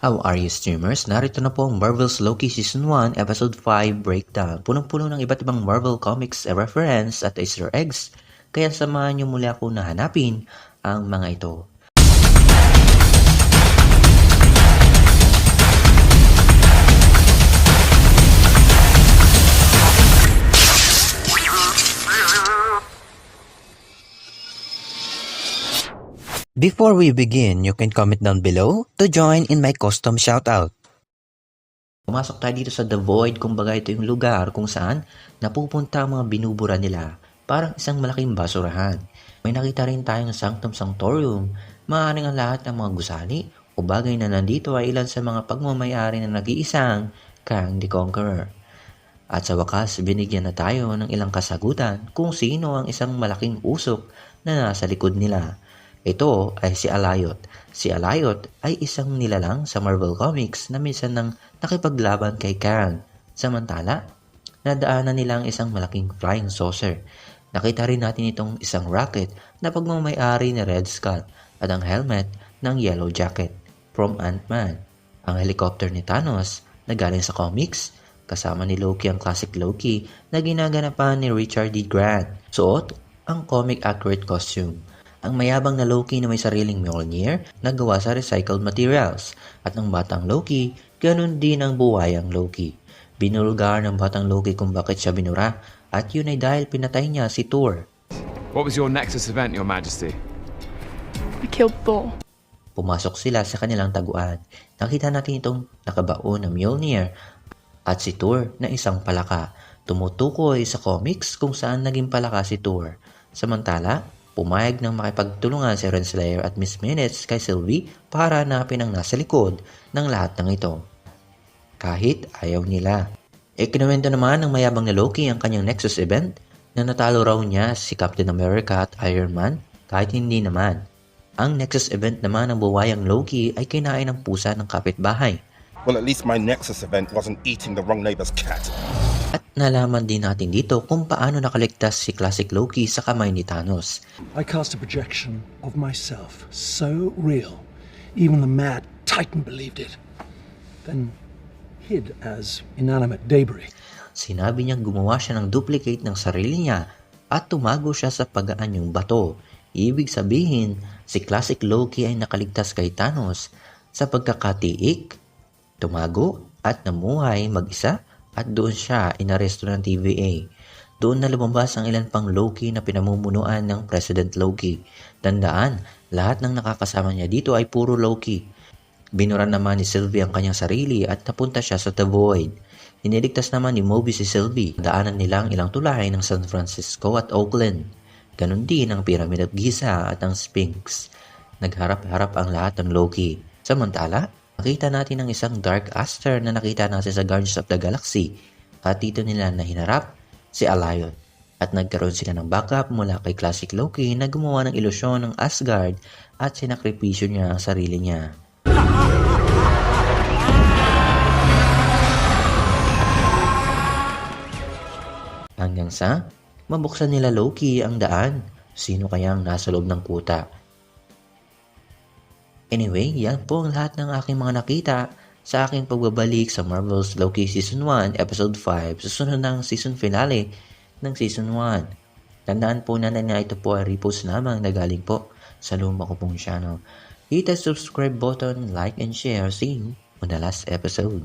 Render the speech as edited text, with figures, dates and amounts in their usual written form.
How are you streamers? Narito na po ang Marvel's Loki Season 1 Episode 5 Breakdown. Punong-puno ng iba't ibang Marvel Comics reference at Easter eggs, kaya samahan niyo muli ako na hanapin ang mga ito. Before we begin, you can comment down below to join in my custom shoutout. Pumasok tayo dito sa The Void, kumbaga ito yung lugar kung saan napupunta ang mga binubura nila, parang isang malaking basurahan. May nakita rin tayong Sanctum Sanctorum, maaaring ang lahat ng mga gusali o bagay na nandito ay ilan sa mga pagmamayari na nag-iisang Kang the Conqueror. At sa wakas, binigyan na tayo ng ilang kasagutan kung sino ang isang malaking usok na nasa likod nila. Ito ay si Alioth. Si Alioth ay isang nilalang sa Marvel Comics na minsan nang nakipaglaban kay Kang. Samantala, nadaanan nila ang isang malaking flying saucer. Nakita rin natin itong isang rocket na pagmamayari ni Red Skull at ang helmet ng Yellow Jacket from Ant-Man. Ang helicopter ni Thanos na galing sa comics, kasama ni Loki ang classic Loki na ginaganapan ni Richard D. Grant. Suot ang comic accurate costume. Ang mayabang na Loki na may sariling Mjolnir na gawa sa recycled materials at ang batang Loki, ganun din ang buwayang Loki. Binulgar ng batang Loki kung bakit siya binura at yun ay dahil pinatay niya si Thor. What was your Nexus event, Your Majesty? I killed Thor. Pumasok sila sa kanilang taguan. Nakita natin itong nakabaon na Mjolnir at si Thor na isang palaka. Tumutukoy sa comics kung saan naging palaka si Thor. Samantala, pumayag ng makipagtulungan si Renslayer at Miss Minutes kay Sylvie para hanapin ang nasa likod ng lahat ng ito. Kahit ayaw nila. Ikinuwento naman ng mayabang na Loki ang kanyang Nexus event na natalo raw niya si Captain America at Iron Man kahit hindi naman. Ang Nexus event naman ng buwayang Loki ay kinain ng pusa ng kapitbahay. Well, at least my Nexus event wasn't eating the wrong neighbor's cat. At nalaman din natin dito kung paano nakaligtas si Classic Loki sa kamay ni Thanos. I cast a projection of myself, so real, even the mad Titan believed it. Then hid as inanimate debris. Sinabi niyang gumawa siya ng duplicate ng sarili niya at tumago siya sa pag-aanyong bato. Ibig sabihin, si Classic Loki ay nakaligtas kay Thanos sa pagkakatiik, tumago at namuhay mag-isa. At doon siya inaresto ng TVA. Doon na lumabas ang ilan pang Loki na pinamumunuan ng President Loki. Tandaan, lahat ng nakakasama niya dito ay puro Loki. Binura naman ni Sylvie ang kanyang sarili at napunta siya sa The Void. Iniligtas naman ni Mobius si Sylvie. Daanan nila ang ilang tulay ng San Francisco at Oakland. Ganon din ang Pyramid of Giza at ang Sphinx. Nagharap-harap ang lahat ng Loki. Samantala, nakita natin ang isang Dark Aster na nakita natin sa Guardians of the Galaxy at dito nila na hinarap si Alioth at nagkaroon sila ng backup mula kay Classic Loki na gumawa ng ilusyon ng Asgard at sinakripisyo niya ang sarili niya. Hanggang sa mabuksan nila Loki ang daan. Sino kayang nasa loob ng kuta? Anyway, yan po ang lahat ng aking mga nakita sa aking pagbabalik sa Marvel's Loki Season 1 Episode 5 susunod ng season finale ng Season 1. Tandaan po na ito po ay repost lamang na galing po sa luma ko pong channel. Hit the subscribe button, like and share. See you on the last episode.